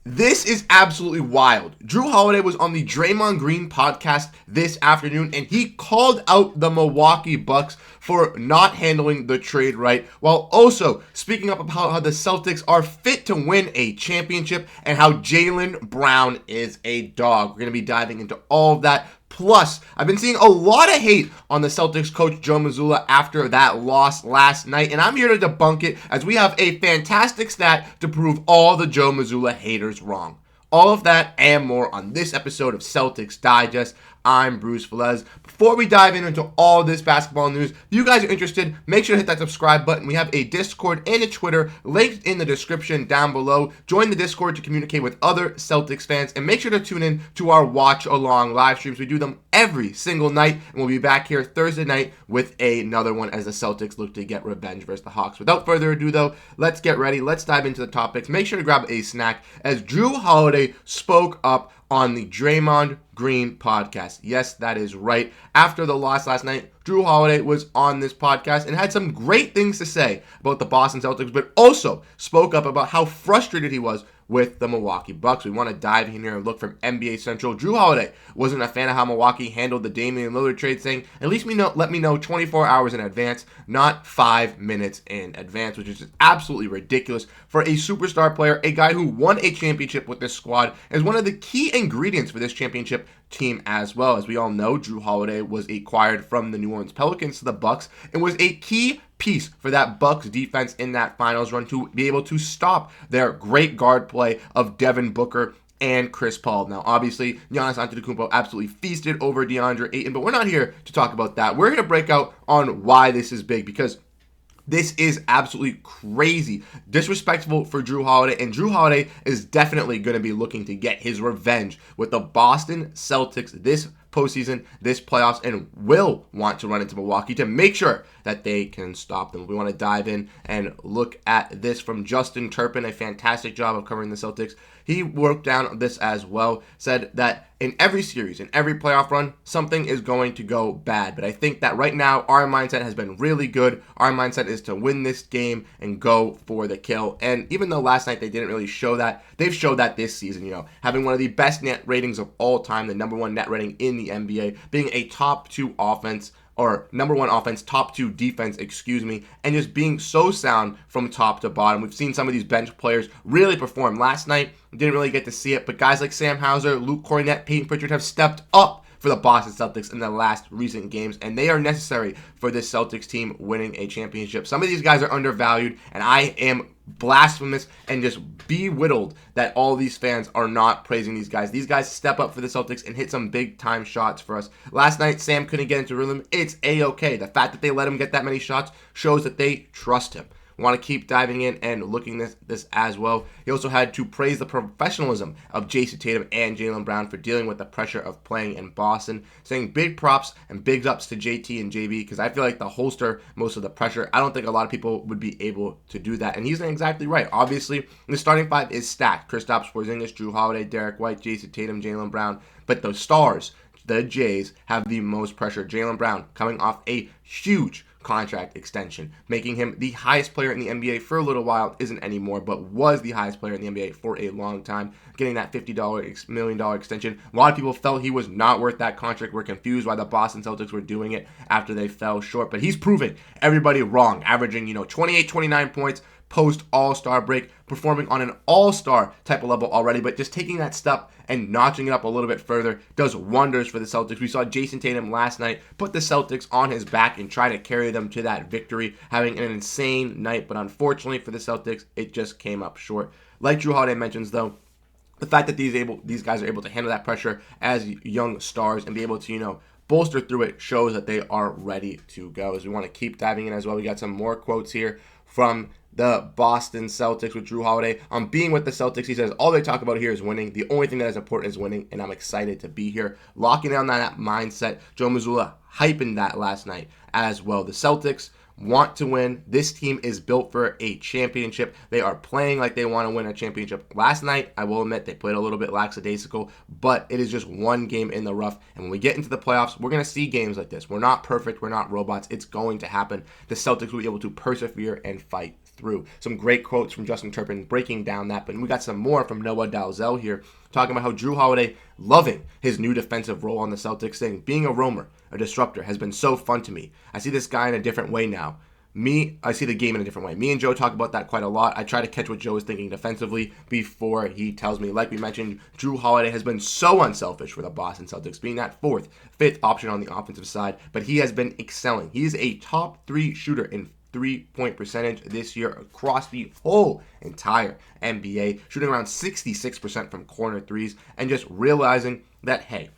This is absolutely wild. Jrue Holiday was on the Draymond Green podcast this afternoon, and he called out the Milwaukee Bucks for not handling the trade right, while also speaking up about how the Celtics are fit to win a championship and how Jaylen Brown is a dog. We're going to be diving into all of that. Plus, I've been seeing a lot of hate on the Celtics coach Joe Mazzulla after that loss last night, and I'm here to debunk it as we have a fantastic stat to prove all the Joe Mazzulla haters wrong. All of that and more on this episode of Celtics Digest. I'm Bruce Veliz. Before we dive into all this basketball news, if you guys are interested, make sure to hit that subscribe button. We have a Discord and a Twitter linked in the description down below. Join the Discord to communicate with other Celtics fans, and make sure to tune in to our watch along live streams. We do them every single night, and we'll be back here Thursday night with another one as the Celtics look to get revenge versus the Hawks. Without further ado though, let's get ready. Let's dive into the topics. Make sure to grab a snack as Jrue Holiday spoke up on the Draymond Green podcast. Yes, that is right. After the loss last night, Jrue Holiday was on this podcast and had some great things to say about the Boston Celtics, but also spoke up about how frustrated he was with the Milwaukee Bucks. We want to dive in here and look from NBA Central. Jrue Holiday wasn't a fan of how Milwaukee handled the Damian Lillard trade, saying, at least let me know 24 hours in advance, not 5 minutes in advance, which is just absolutely ridiculous for a superstar player, a guy who won a championship with this squad, as one of the key ingredients for this championship team as well. As we all know, Jrue Holiday was acquired from the New Orleans Pelicans to the Bucks and was a key piece for that Bucks defense in that finals run to be able to stop their great guard play of Devin Booker and Chris Paul. Now, obviously, Giannis Antetokounmpo absolutely feasted over DeAndre Ayton, but we're not here to talk about that. We're here to break out on why this is big, because this is absolutely crazy, disrespectful for Jrue Holiday, and Jrue Holiday is definitely going to be looking to get his revenge with the Boston Celtics this postseason, this playoffs, and will want to run into Milwaukee to make sure that they can stop them. We want to dive in and look at this from Justin Turpin, a fantastic job of covering the Celtics. He worked down this as well, said that in every series, in every playoff run, something is going to go bad. But I think that right now, our mindset has been really good. Our mindset is to win this game and go for the kill. And even though last night they didn't really show that, they've showed that this season, having one of the best net ratings of all time, the number one net rating in the NBA, being a top 2 offense, or number 1 offense, top 2 defense, and just being so sound from top to bottom. We've seen some of these bench players really perform. Last night, didn't really get to see it, but guys like Sam Hauser, Luke Kornet, Payton, Pritchard have stepped up for the Boston Celtics in the last recent games, and they are necessary for this Celtics team winning a championship. Some of these guys are undervalued, and I am blasphemous and just bewildered that all these fans are not praising these guys. These guys step up for the Celtics and hit some big time shots for us. Last night, Sam couldn't get into rhythm. It's A-okay. The fact that they let him get that many shots shows that they trust him. We want to keep diving in and looking this as well. He also had to praise the professionalism of Jayson Tatum and Jaylen Brown for dealing with the pressure of playing in Boston, saying big props and big ups to JT and JB, because I feel like they'll holster most of the pressure. I don't think a lot of people would be able to do that, and he's exactly right. Obviously, the starting 5 is stacked. Kristaps, Porzingis, Jrue Holiday, Derrick White, Jayson Tatum, Jaylen Brown, but the stars, the Jays, have the most pressure. Jaylen Brown coming off a huge contract extension, making him the highest player in the NBA for a little while. Isn't anymore, but was the highest player in the NBA for a long time, getting that $50 million extension. A lot of people felt he was not worth that contract. We're confused why the Boston Celtics were doing it after they fell short, but he's proving everybody wrong, averaging 28, 29 points post All-Star break, performing on an All-Star type of level already, but just taking that step and notching it up a little bit further does wonders for the Celtics. We saw Jayson Tatum last night put the Celtics on his back and try to carry them to that victory, having an insane night, but unfortunately for the Celtics, it just came up short. Like Jrue Holiday mentions, though, the fact that these guys are able to handle that pressure as young stars and be able to, bolster through it shows that they are ready to go. As we want to keep diving in as well, we got some more quotes here from the Boston Celtics with Jrue Holiday. On being with the Celtics, he says, all they talk about here is winning. The only thing that is important is winning, and I'm excited to be here. Locking down that mindset. Joe Mazzulla hyping that last night as well. The Celtics want to win. This team is built for a championship. They are playing like they want to win a championship. Last night, I will admit, they played a little bit lackadaisical, but it is just one game in the rough. And when we get into the playoffs, we're going to see games like this. We're not perfect. We're not robots. It's going to happen. The Celtics will be able to persevere and fight through through. Some great quotes from Justin Turpin breaking down that, but we got some more from Noah Dalzell here talking about how Jrue Holiday loving his new defensive role on the Celtics, saying, being a roamer, a disruptor, has been so fun to me. I see this guy in a different way now. I see the game in a different way. Me and Joe talk about that quite a lot. I try to catch what Joe is thinking defensively before he tells me. Like we mentioned, Jrue Holiday has been so unselfish for the Boston Celtics, being that fourth, fifth option on the offensive side, but he has been excelling. He is a top 3 shooter in three-point percentage this year across the whole entire NBA, shooting around 66% from corner threes, and just realizing that, hey,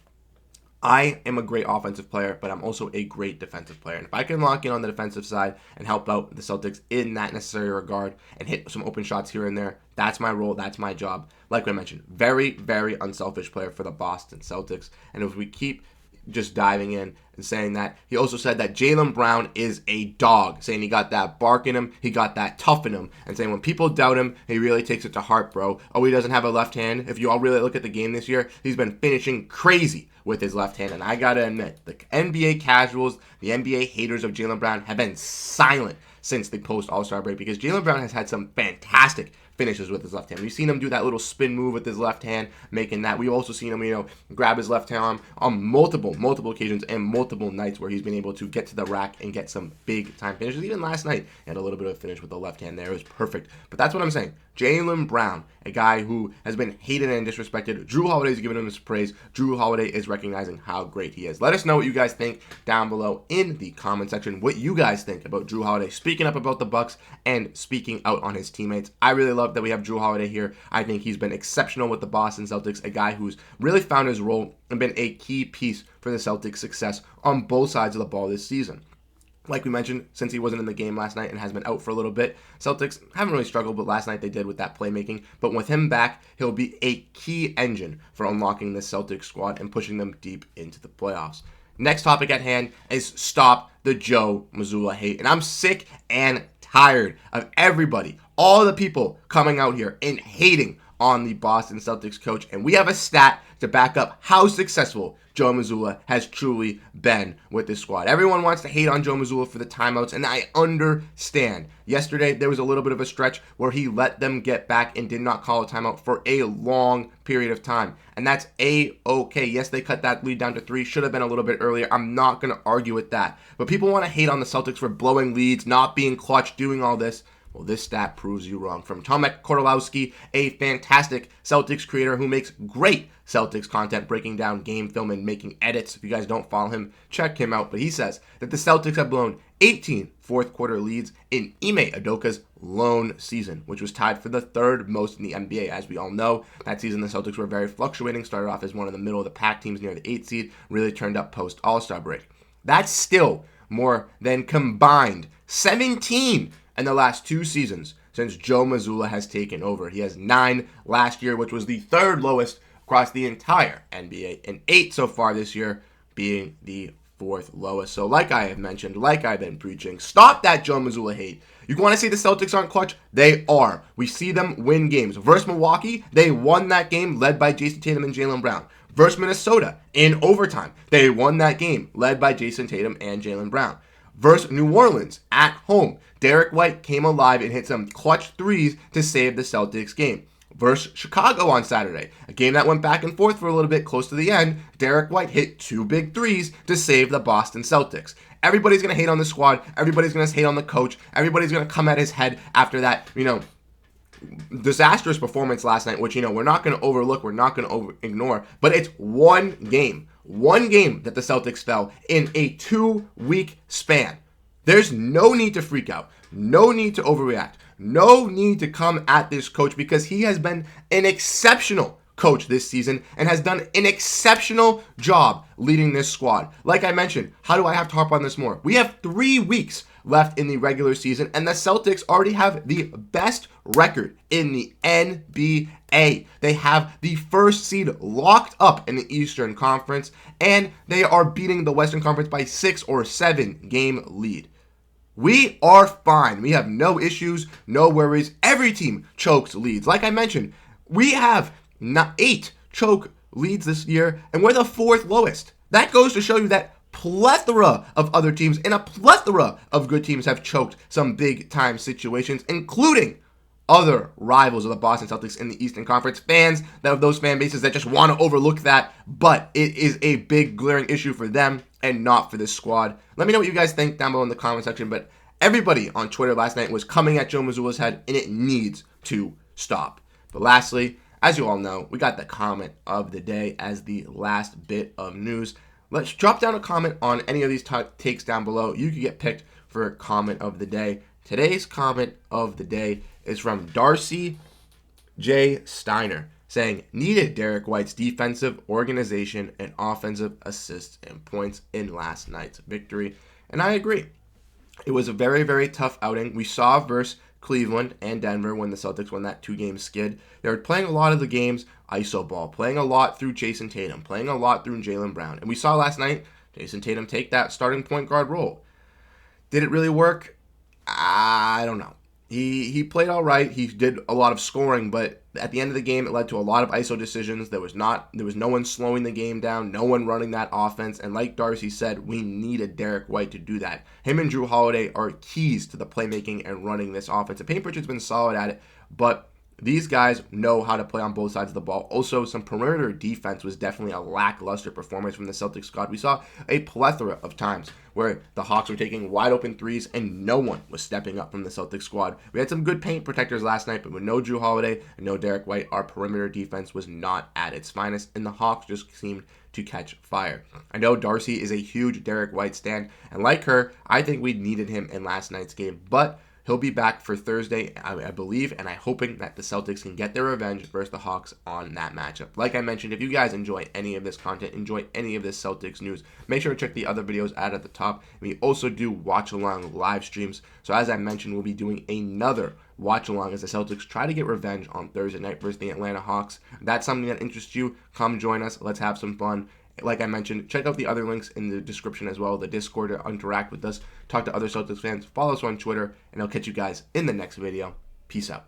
I am a great offensive player, but I'm also a great defensive player. And if I can lock in on the defensive side and help out the Celtics in that necessary regard and hit some open shots here and there, that's my role, that's my job. Like I mentioned, very, very unselfish player for the Boston Celtics. And if we keep just diving in and saying that, he also said that Jaylen Brown is a dog, saying he got that bark in him, he got that tough in him, and saying when people doubt him, he really takes it to heart, bro. Oh, he doesn't have a left hand. If you all really look at the game this year, he's been finishing crazy with his left hand, and I gotta admit, the NBA casuals, the NBA haters of Jaylen Brown have been silent since the post-All-Star break, because Jaylen Brown has had some fantastic finishes with his left hand. We've seen him do that little spin move with his left hand, making that. We've also seen him, grab his left arm on multiple occasions and multiple nights where he's been able to get to the rack and get some big-time finishes. Even last night, he had a little bit of a finish with the left hand there. It was perfect. But that's what I'm saying. Jaylen Brown, a guy who has been hated and disrespected. Jrue Holiday is giving him his praise. Jrue Holiday is recognizing how great he is. Let us know what you guys think down below in the comment section. What you guys think about Jrue Holiday speaking up about the Bucks and speaking out on his teammates. I really love that we have Jrue Holiday here. I think he's been exceptional with the Boston Celtics, a guy who's really found his role and been a key piece for the Celtics' success on both sides of the ball this season. Like we mentioned, since he wasn't in the game last night and has been out for a little bit, Celtics haven't really struggled, but last night they did with that playmaking. But with him back, he'll be a key engine for unlocking this Celtics squad and pushing them deep into the playoffs. Next topic at hand is stop the Joe Mazzulla hate. And I'm sick and tired of everybody, all the people coming out here and hating on the Boston Celtics coach. And we have a stat to back up how successful Joe Mazzulla has truly been with this squad. Everyone wants to hate on Joe Mazzulla for the timeouts, and I understand. Yesterday, there was a little bit of a stretch where he let them get back and did not call a timeout for a long period of time, and that's A-okay. Yes, they cut that lead down to 3. Should have been a little bit earlier. I'm not going to argue with that. But people want to hate on the Celtics for blowing leads, not being clutch, doing all this. Well, this stat proves you wrong. From Tomek Korolowski, a fantastic Celtics creator who makes great Celtics content, breaking down game film and making edits. If you guys don't follow him, check him out. But he says that the Celtics have blown 18 fourth-quarter leads in Ime Udoka's lone season, which was tied for the 3rd most in the NBA. As we all know, that season the Celtics were very fluctuating, started off as one of the middle of the pack teams near the 8th seed, really turned up post-All-Star break. That's still more than combined 17 in the last 2 seasons since Joe Mazzulla has taken over. He has 9 last year, which was the 3rd lowest across the entire NBA, and 8 so far this year being the 4th lowest. So like I have mentioned, like I've been preaching, stop that Joe Mazzulla hate. You want to say the Celtics aren't clutch? They are. We see them win games. Versus Milwaukee, they won that game led by Jayson Tatum and Jaylen Brown. Versus Minnesota, in overtime, they won that game led by Jayson Tatum and Jaylen Brown. Versus New Orleans at home, Derrick White came alive and hit some clutch threes to save the Celtics game. Versus Chicago on Saturday, a game that went back and forth for a little bit close to the end, Derrick White hit 2 big threes to save the Boston Celtics. Everybody's going to hate on the squad. Everybody's going to hate on the coach. Everybody's going to come at his head after that, disastrous performance last night, which, we're not going to overlook, we're not going to ignore, but it's one game that the Celtics fell in a 2-week span. There's no need to freak out, no need to overreact, no need to come at this coach, because he has been an exceptional coach this season and has done an exceptional job leading this squad. Like I mentioned, how do I have to harp on this more? We have 3 weeks left in the regular season, and the Celtics already have the best record in the NBA. They have the 1st seed locked up in the Eastern Conference, and they are beating the Western Conference by 6 or 7 game lead. We are fine. We have no issues, no worries. Every team chokes leads. Like I mentioned, we have 8 choke leads this year, and we're the 4th lowest. That goes to show you that plethora of other teams and a plethora of good teams have choked some big-time situations, including other rivals of the Boston Celtics in the Eastern Conference. Fans of those fan bases that just want to overlook that, but it is a big glaring issue for them and not for this squad. Let me know what you guys think down below in the comment section, but everybody on Twitter last night was coming at Joe Mazzulla's head, and it needs to stop. But lastly, as you all know, we got the comment of the day as the last bit of news. Let's drop down a comment on any of these takes down below. You can get picked for a comment of the day. Today's comment of the day is from Darcy J. Steiner, saying, needed Derrick White's defensive organization and offensive assists and points in last night's victory. And I agree. It was a very, very tough outing. We saw versus Cleveland and Denver when the Celtics won that 2-game skid. They were playing a lot of the games iso ball, playing a lot through Jayson Tatum, playing a lot through Jaylen Brown. And we saw last night Jayson Tatum take that starting point guard role. Did it really work? I don't know. He played all right. He did a lot of scoring, but at the end of the game, it led to a lot of ISO decisions. There was no one slowing the game down, no one running that offense. And like Darcy said, we needed Derrick White to do that. Him and Jrue Holiday are keys to the playmaking and running this offense. And Payton Pritchard's been solid at it, but these guys know how to play on both sides of the ball. Also, some perimeter defense was definitely a lackluster performance from the Celtics squad. We saw a plethora of times where the Hawks were taking wide open threes and no one was stepping up from the Celtics squad. We had some good paint protectors last night, but with no Jrue Holiday and no Derrick White, our perimeter defense was not at its finest, and the Hawks just seemed to catch fire. I know Darcy is a huge Derrick White stan, and like her, I think we needed him in last night's game, but he'll be back for Thursday, I believe, and I'm hoping that the Celtics can get their revenge versus the Hawks on that matchup. Like I mentioned, if you guys enjoy any of this content, enjoy any of this Celtics news, make sure to check the other videos out at the top. We also do watch-along live streams. So as I mentioned, we'll be doing another watch-along as the Celtics try to get revenge on Thursday night versus the Atlanta Hawks. If that's something that interests you, come join us. Let's have some fun. Like I mentioned, check out the other links in the description as well, the Discord to interact with us, talk to other Celtics fans, follow us on Twitter, and I'll catch you guys in the next video. Peace out.